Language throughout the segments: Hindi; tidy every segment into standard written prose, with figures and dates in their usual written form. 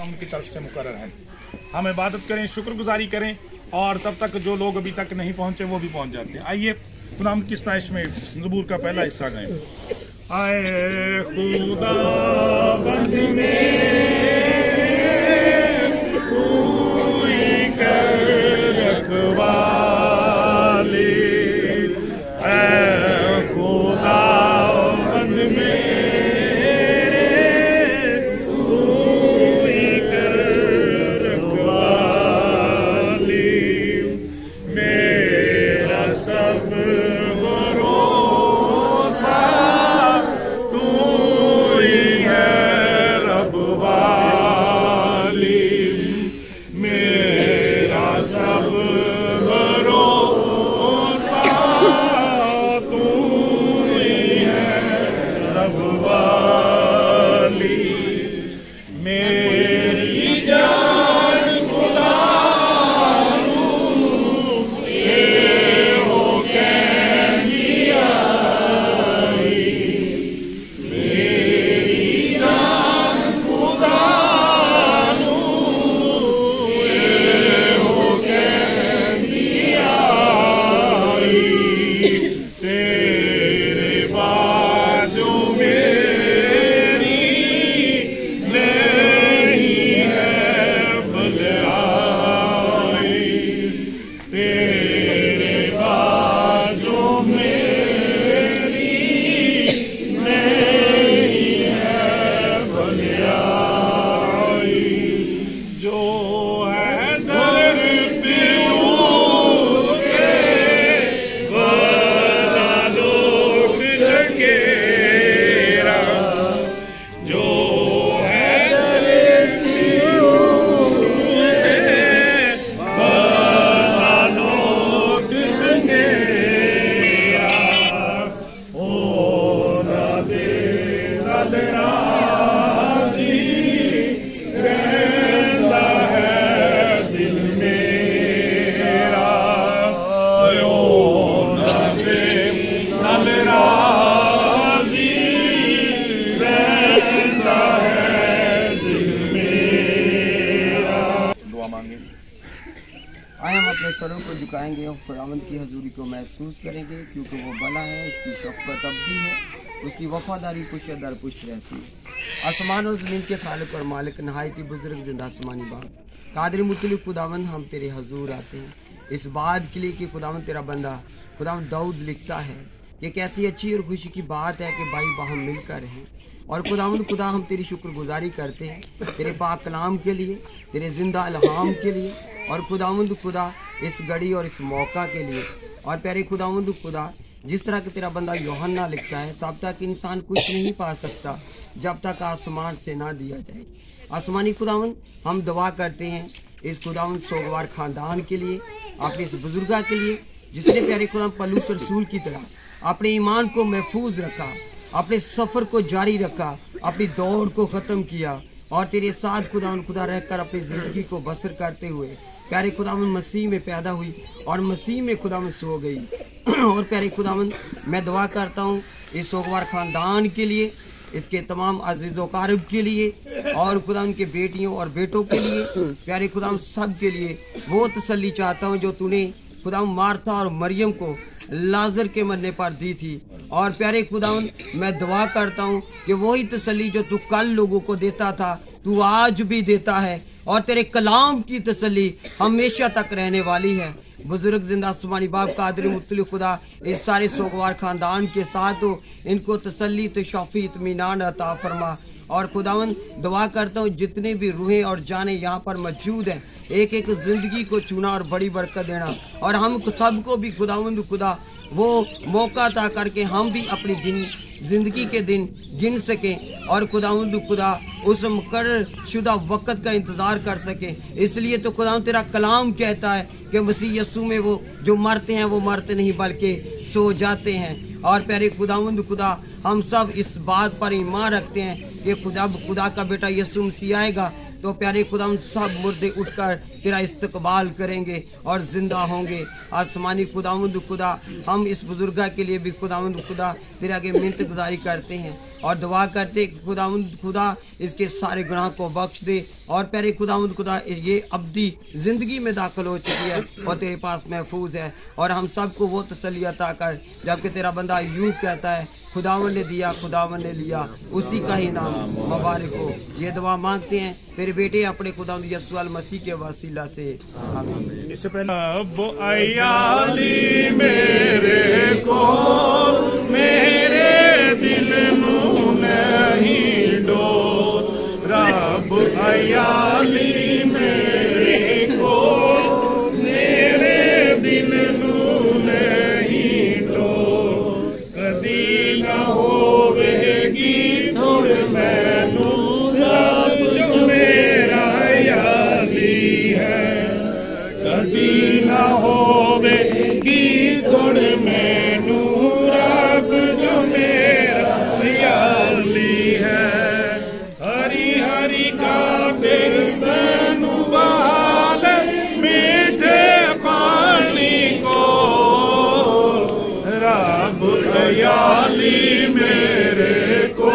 खुदा उनकी तरफ से मुकर्रर है। हम इबादत करें, शुक्रगुजारी करें, और तब तक जो लोग अभी तक नहीं पहुंचे वो भी पहुंच जाते हैं। आइए खुदा की सताइश में ज़बूर का पहला हिस्सा गाएं। आए खुदा बंद में पूरी कर रखवाली, खुदा बंद में पूरी कर रखवाली, मेरा सब सरों को झुकाएंगे और खुदावंद की हजूरी को महसूस करेंगे, क्योंकि वो भला है, उसकी शफ़क़त अबदी है, उसकी वफादारी पुश्त दर पुश्त रहती है। आसमान और ज़मीन के खालिक और मालिक, नहायती बुजुर्ग जिंदा आसमानी बाग, कादिर मुतलिक खुदावंद, हम तेरे हजूर आते हैं इस बात के लिए कि खुदावंद तेरा बंदा खुदावंद दाऊद लिखता है कि कैसी अच्छी और खुशी की बात है कि भाई बाहम मिलकर हैं। और खुदावंद खुदा, हम तेरी शुक्रगुजारी करते हैं तेरे पाक कलाम के लिए, तेरे जिंदा इल्हाम के लिए, और खुदावंद खुदा इस घड़ी और इस मौका के लिए। और प्यारे खुदावंद खुदा, जिस तरह कि तेरा बंदा यूहन्ना लिखता है, तब तक इंसान कुछ नहीं पा सकता जब तक आसमान से ना दिया जाए। आसमानी खुदावंद, हम दुआ करते हैं इस खुदावंद सोगवार ख़ानदान के लिए, अपने इस बुजुर्गा के लिए जिसने प्यारे खुदावंद पलूस रसूल की तरह अपने ईमान को महफूज रखा, अपने सफ़र को जारी रखा, अपनी दौड़ को ख़त्म किया, और तेरे साथ खुदावंद खुदा रहकर अपनी ज़िंदगी को बसर करते हुए प्यारे खुदावंद मसीह में पैदा हुई और मसीह में खुदावंद सो गई। और प्यारे खुदावंद, मैं दुआ करता हूँ इस सोगवार ख़ानदान के लिए, इसके तमाम अज़ीज़ व क़ारिब के लिए, और खुदावंद के बेटियों और बेटों के लिए, प्यारे खुदावंद सब के लिए वो तसल्ली चाहता हूँ जो तूने खुदावंद मार्था और मरियम को लाजर के मरने पर दी थी। और प्यारे खुदावंद, मैं दुआ करता हूँ कि वही तसल्ली जो तू कल लोगों को देता था, तू आज भी देता है, और तेरे कलाम की तसल्ली हमेशा तक रहने वाली है। बुजुर्ग जिंदा आसमानी बाप कादिर मुतलिक खुदा, इस सारे सोगवार ख़ानदान के साथ हो, इनको तसल्ली तो शफ़ी इत्मीनान अता फरमा। और खुदावंद, दुआ करता हूँ जितने भी रूहें और जाने यहाँ पर मौजूद हैं, एक एक ज़िंदगी को चुना और बड़ी बरकत देना, और हम सबको भी खुदावंद खुदा वो मौका अता करके हम भी अपनी ज़िंदगी के दिन गिन सकें, और खुदावंद खुदा उस मुकर्रर शुदा वक़्त का इंतज़ार कर सकें। इसलिए तो खुदावंद तेरा कलाम कहता है कि मसीह यस्सू में वो जो मरते हैं वो मरते नहीं बल्कि सो जाते हैं। और प्यारे खुदावंद खुदा, हम सब इस बात पर ईमान रखते हैं कि खुदा का बेटा यस्सू मसीह आएगा, तो प्यारे खुदा सब मुर्दे उठकर तेरा इस्तकबाल करेंगे और जिंदा होंगे। आसमानी खुदावंद खुदा, हम इस बुजुर्गा के लिए भी खुदावंद खुदा तेरे आगे मिन्नत गुजारी करते हैं और दुआ करते खुदावंद खुदा इसके सारे गुनाह को बख्श दे। और प्यारे खुदावंद खुदा ये अब्दी जिंदगी में दाखिल हो चुकी है और तेरे पास महफूज है, और हम सबको वो तसल्ली अता कर जबकि तेरा बंदा यूं कहता है, खुदावन ने दिया खुदावन ने लिया, उसी का ही नाम मुबारक हो। ये दुआ मांगते हैं तेरे बेटे अपने खुदावंद यीशु मसीह के वसीला से, आमीन। इससे पहले अब अयाली मेरे को मेरे दिल नू नहीं डोर, रब अयाली मेरे को मेरे दिल नू नहीं डोर, कदी ना होवेगी थोड़ मैनू रब जो मेरा याली है, कदी ना होवेगी थोड़ मैनू रब जो मेरा याली है। हरी हरी काते मैनू बहाल मीठे पानी को, रब याली मेरे को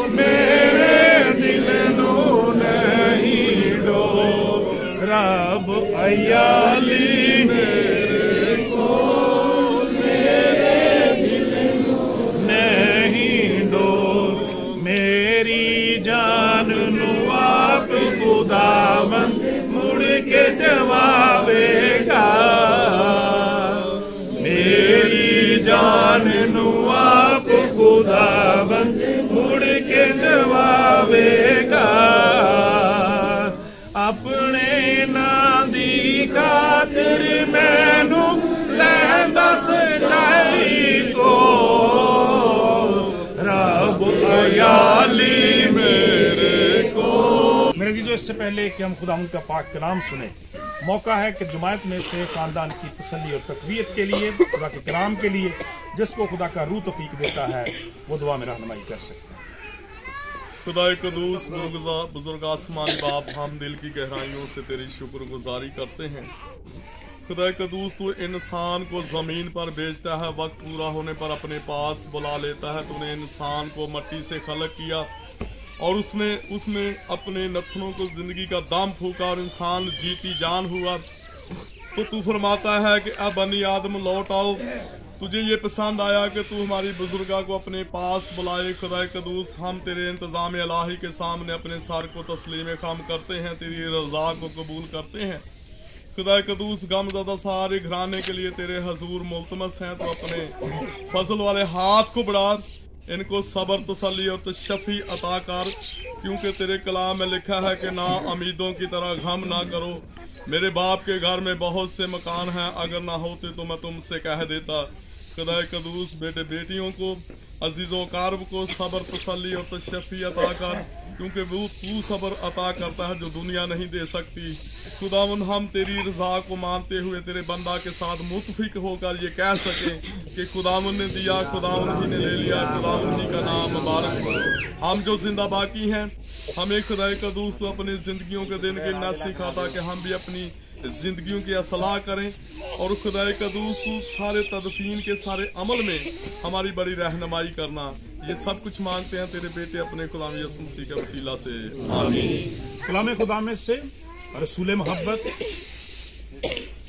मेरे दिल नू नहीं डोर, रब याली मेरे को मेरे दिल नू नहीं डोर, मेरी जान नू आप खुदावन मुड़ के जवाबेगा, मेरी जान नू आप खुदावन मुड़ के जवाबेगा, अपने नाम दी खातिर मैनू लैंदा सच्चाई तो, रब अयाली मेरे को। मेरे जीजो, इससे पहले कि हम खुदा का पाक कलाम सुने, मौका है कि जमायत में से खानदान की तसल्ली और तकवीयत के लिए, खुदा के कलाम के लिए, जिसको खुदा का रूह तौफीक देता है, वो दुआ में रहनुमाई कर सकते हैं। खुदा कदूस बुजुर्ग आसमानी बाप, हम दिल की गहराइयों से तेरी शुक्रगुजारी करते हैं। खुदा कदूस, तू इंसान को ज़मीन पर भेजता है, वक्त पूरा होने पर अपने पास बुला लेता है। तूने इंसान को मिट्टी से खलक किया और उसमें अपने नथनों को ज़िंदगी का दम फूका और इंसान जीती जान हुआ। तो तू फरमाता है कि अब बनी आदम लौट आओ। तुझे ये पसंद आया कि तू हमारी बुजुर्गा को अपने पास बुलाए। खुदा कदूस, हम तेरे इंतज़ाम इलाही के सामने अपने सर को तस्लीम खम करते हैं, तेरी रज़ा को कबूल करते हैं। खुदा कदूस, गमज़दा सारे घराने के लिए तेरे हजूर मुल्तमस हैं। तो अपने फजल वाले हाथ को बढ़ा, इनको सब्र, तसल्ली और तशफ़ी अता कर, क्योंकि तेरे कलाम में लिखा है कि ना उम्मीदों की तरह गम ना करो। मेरे बाप के घर में बहुत से मकान हैं, अगर ना होते तो मैं तुमसे कह देता। खुदा कदूस, बेटे बेटियों को, अजीज़ों कारब को सब्र, तसल्ली और तशफ़ी अता कर, क्योंकि वो तू सब्र अता करता है जो दुनिया नहीं दे सकती। खुदावन, हम तेरी रज़ा को मानते हुए तेरे बंदा के साथ मुतफिक होकर ये कह सकें कि खुदावन ने दिया, खुदावन ही ने ले लिया, खुदावन ही का नाम मुबारक हो। हम जो जिंदा बाकी हैं, हमें खुदा कदूस तो अपनी ज़िंदगियों के दिन गिनना सिखाता कि हम भी अपनी ज़िंदगियों की असलाह करें। और खुदा कदूस, तू सारे तदफीन के सारे अमल में हमारी बड़ी रहनुमाई करना। ये सब कुछ मांगते हैं तेरे बेटे अपने गुलाम यीशु मसीह के वसीला से, आमीन। कलाम खुदा में से रसूल मोहब्बत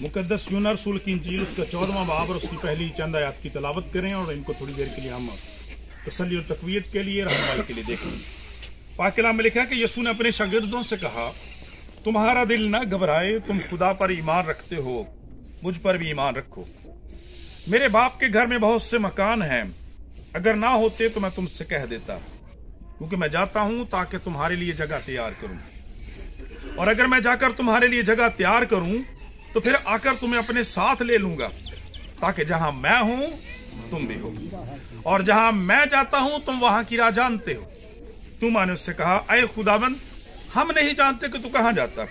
मुकद्दस यूना रसूल की इंजील, उसका 14वां बाब और उसकी पहली चंद आयत की तलावत करें और इनको थोड़ी देर के लिए हम तसल्ली और तकवीयत के लिए, रहनुमाई के लिए देखें। पाक कलाम में लिखा है कि यीशु ने अपने शागिर्दों से कहा, तुम्हारा दिल न घबराए, तुम खुदा पर ईमान रखते हो, मुझ पर भी ईमान रखो। मेरे बाप के घर में बहुत से मकान हैं, अगर ना होते तो मैं तुमसे कह देता, क्योंकि मैं जाता हूं ताकि तुम्हारे लिए जगह तैयार करूं। और अगर मैं जाकर तुम्हारे लिए जगह तैयार करूं तो फिर आकर तुम्हें अपने साथ ले लूंगा, ताकि जहां मैं हूं तुम भी हो, और जहां मैं जाता हूं तुम वहां की राह जानते हो। तुम ने उससे कहा, अय खुदाबंद, हम नहीं जानते कि तू कहां जाता,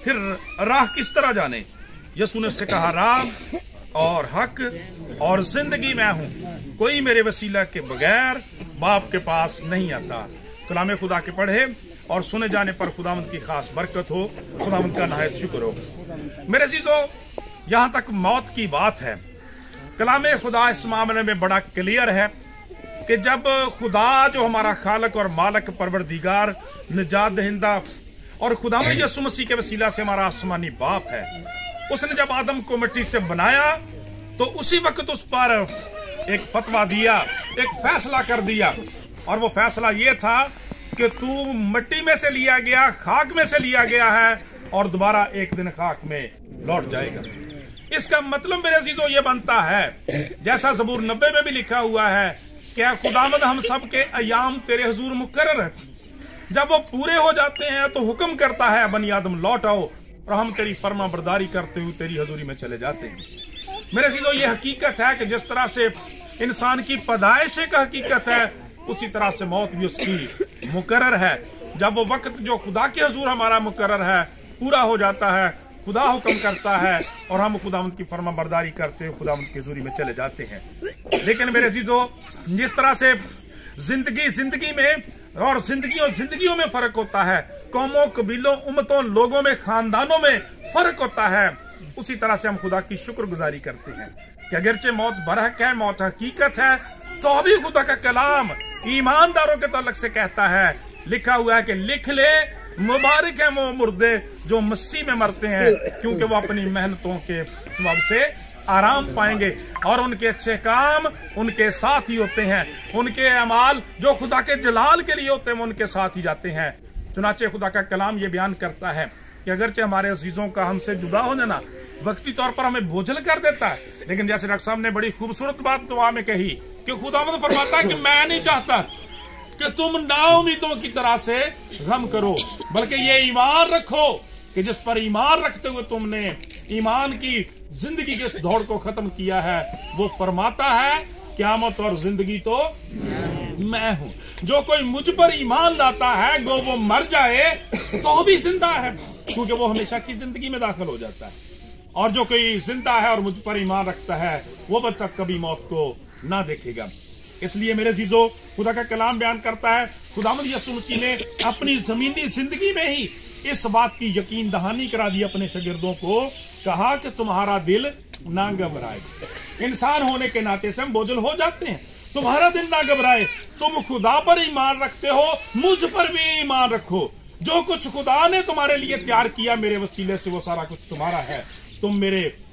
फिर राह किस तरह जाने? यीशु ने उससे कहा, राह और हक और जिंदगी मैं हूं, कोई मेरे वसीला के बगैर बाप के पास नहीं आता। कलाम खुदा के पढ़े और सुने जाने पर खुदावंद की खास बरकत हो। खुदावंद का नहायत शुक्र हो। मेरे अजीजों, यहाँ तक मौत की बात है, कलाम खुदा इस मामले में बड़ा क्लियर है कि जब खुदा जो हमारा खालक और मालक परवरदिगार निजात दहिंदा और खुदावंद यीशु मसीह के वसीला से हमारा आसमानी बाप है, उसने जब आदम को मिट्टी से बनाया तो उसी वक्त उस पर एक फतवा दिया, एक फैसला कर दिया। और वो फैसला ये था कि तू मिट्टी में से लिया गया, खाक में से लिया गया है और दोबारा एक दिन खाक में लौट जाएगा। इसका मतलब मेरे अजीजों ये बनता है, जैसा ज़बूर 90 में भी लिखा हुआ है, क्या खुदावंद हम सब के अयाम तेरे हुजूर मुकर्रर है, जब वो पूरे हो जाते हैं तो हुक्म करता है बनी आदम लौट आओ, और हम तेरी फर्मा बरदारी करते हुए तेरी हजूरी में चले जाते हैं। मेरे अजीजों, ये हकीकत है कि जिस तरह से इंसान की पैदाइश एक हकीकत है, उसी तरह से मौत भी उसकी मुकर्रर है। जब वो वक्त जो खुदा के हुजूर हमारा मुकर्रर है पूरा हो जाता है, खुदा हुक्म करता है और हम खुदावंद की फर्मा बरदारी करते हुए खुदावंद की हजूरी में चले जाते हैं। लेकिन मेरे अजीजों, जिस तरह से जिंदगी में और जिंदगियों में फर्क होता है, कौमों, कबीलों, उम्मतों, लोगों में, खानदानों में फर्क होता है, उसी तरह से हम खुदा की शुक्रगुजारी करते हैं कि अगरचे मौत बरहक है, मौत हकीकत है, तो भी खुदा का कलाम ईमानदारों के ताल्लुक से कहता है, लिखा हुआ है कि लिख ले मुबारक है वो मुर्दे जो मसीह में मरते हैं, क्योंकि वो अपनी मेहनतों के सबब से आराम पाएंगे और उनके अच्छे काम उनके साथ ही होते हैं, उनके अमाल जो खुदा के जलाल के लिए होते हैं वो उनके साथ ही जाते हैं। चुनाचे खुदा का कलाम ये बयान करता है कि अगरचे हमारे अजीजों का हमसे जुदा हो जाना वक्ती तौर पर हमें बोझल कर देता है, लेकिन जैसे डॉक्टर साहब ने बड़ी खूबसूरत बात दुआ में कही कि खुदावंद फरमाता है कि मैं नहीं चाहता कि तुम नाउमीदों की तरह से गम करो, बल्कि ये ईमान रखो कि जिस पर ईमान रखते हुए तुमने ईमान की जिंदगी के इस दौड़ को खत्म किया है, वो फरमाता है क़यामत और जिंदगी तो मैं हूं। जो कोई मुझ पर ईमान लाता है गो वो मर जाए तो भी जिंदा है, क्योंकि वो हमेशा की जिंदगी में दाखिल हो जाता है। और जो कोई जिंदा है और मुझ पर ईमान रखता है वो बच्चा कभी मौत को ना देखेगा। इसलिए मेरे अजीजों, खुदा का कलाम बयान करता है, खुदावंद यीशु मसीह ने अपनी जमीनी जिंदगी में ही इस बात की यकीन दहानी करा दी अपने शागिर्दों को, कहा कि तुम्हारा दिल ना घबराए। इंसान होने के नाते से हम बोझल हो जाते हैं, तुम्हारा दिल ना घबराए, तुम खुदा पर ईमान रखते हो, मुझ पर भी ईमान रखो। जो कुछ खुदा ने तुम्हारे लिए तैयार किया मेरे वसीले से वो सारा कुछ तुम्हारा है। तुम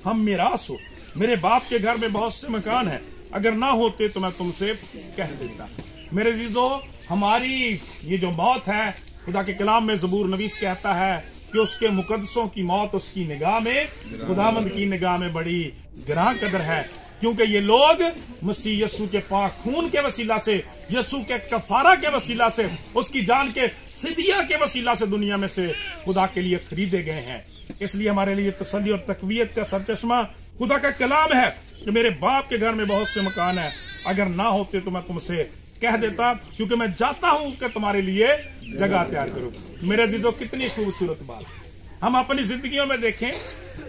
हम मेरास हो। मेरे बाप के घर में बहुत से मकान हैं, अगर ना होते तो मैं तुमसे कह देता। मेरे अजीजों, हमारी ये जो मौत है, खुदा के कलाम में ज़बूर नवीस कहता है कि उसके मुकद्दसों की मौत उसकी निगाह में, खुदावंद की निगाह में बड़ी गिरां कदर है, क्योंकि ये लोग मसीह यीशु के पाक खून के वसीला से, यीशु के कफारा के वसीला से, उसकी जान के फिदिया के वसीला से दुनिया में से खुदा के लिए खरीदे गए हैं। इसलिए हमारे लिए तसल्ली और तकवीयत का सरचश्मा खुदा का कलाम है कि मेरे बाप के घर में बहुत से मकान है, अगर ना होते तो मैं तुमसे कह देता, क्योंकि मैं जाता हूं कि तुम्हारे लिए जगह तैयार करूं। मेरे अजीजों, कितनी खूबसूरत बात। हम अपनी जिंदगियों में देखें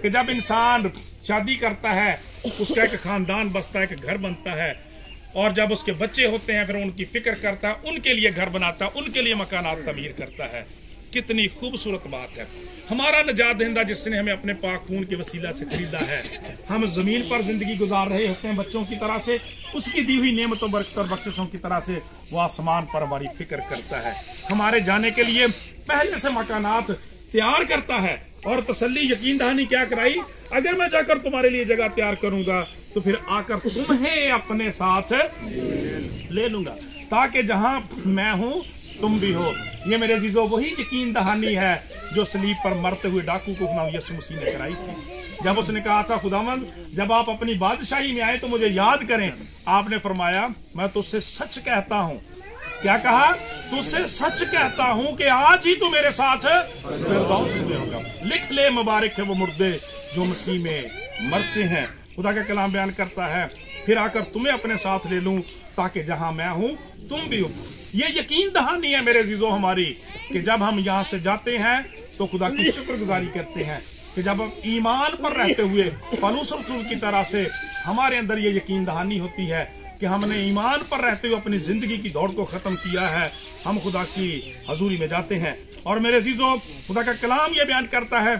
कि जब इंसान शादी करता है, उसका एक खानदान बसता है, एक घर बनता है, और जब उसके बच्चे होते हैं फिर उनकी फिक्र करता है, उनके लिए घर बनाता है, उनके लिए मकानात तमीर करता है। कितनी खूबसूरत बात है। हमारा निजात दहिंदा जिसने हमें अपने पाक खून के वसीला से खरीदा है, हम जमीन पर जिंदगी गुजार रहे होते हैं बच्चों की तरह से, उसकी दी हुई नेमतों बरकत और बख्शिशों की तरह से वो आसमान पर हमारी फिक्र करता है, हमारे जाने के लिए पहले से मकानात तैयार करता है। और तसल्ली यकीन दहानी क्या कराई, अगर मैं जाकर तुम्हारे लिए जगह तैयार करूंगा तो फिर आकर तुम्हें अपने साथ ले लूंगा, ताकि जहां मैं हूं तुम भी हो। ये मेरे अजीजों वही यकीन दहानी है जो सलीब पर मरते हुए डाकू को खुदा यीशु मसीह ने कराई थी। जब उसने कहा था, खुदावंद जब आप अपनी बादशाही में आए तो मुझे याद करें, आपने फरमाया मैं तुझसे सच कहता हूं। क्या कहा? तुझसे सच कहता हूं कि आज ही तू मेरे साथ फिरदौस में होगा। लिख ले मुबारक है वो मुर्दे जो मसीह में मरते हैं। खुदा का कलाम बयान करता है, फिर आकर तुम्हें अपने साथ ले लूं ताकि जहां मैं हूं तुम भी हो। ये यकीन दहानी है मेरे अजीजों हमारी कि जब हम यहाँ से जाते हैं तो खुदा की शुक्रगुजारी करते हैं कि जब हम ईमान पर रहते हुए पौलुस रसूल की तरह से हमारे अंदर ये यकीन दहानी होती है कि हमने ईमान पर रहते हुए अपनी जिंदगी की दौड़ को खत्म किया है, हम खुदा की हजूरी में जाते हैं। और मेरे अजीजों, खुदा का कलाम ये बयान करता है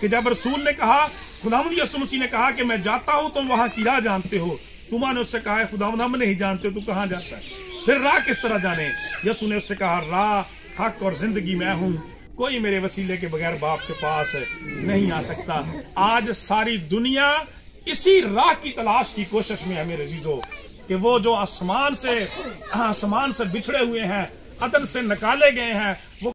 कि जब रसूल ने कहा, खुदावंद यीशु मसीह ने कहा कि मैं जाता हूं, तुम वहां की राह जानते हो। तुमने उससे कहा है, खुदावंद हम नहीं जानते, तू कहां जाता है, फिर राह किस तरह जाने? यीशु ने उससे कहा, राह, हक और जिंदगी मैं हूं, कोई मेरे वसीले के बगैर बाप के पास नहीं आ सकता। आज सारी दुनिया इसी राह की तलाश की कोशिश में है मेरे अजीजों, कि वो जो आसमान से बिछड़े हुए हैं, अदन से निकाले गए हैं, वो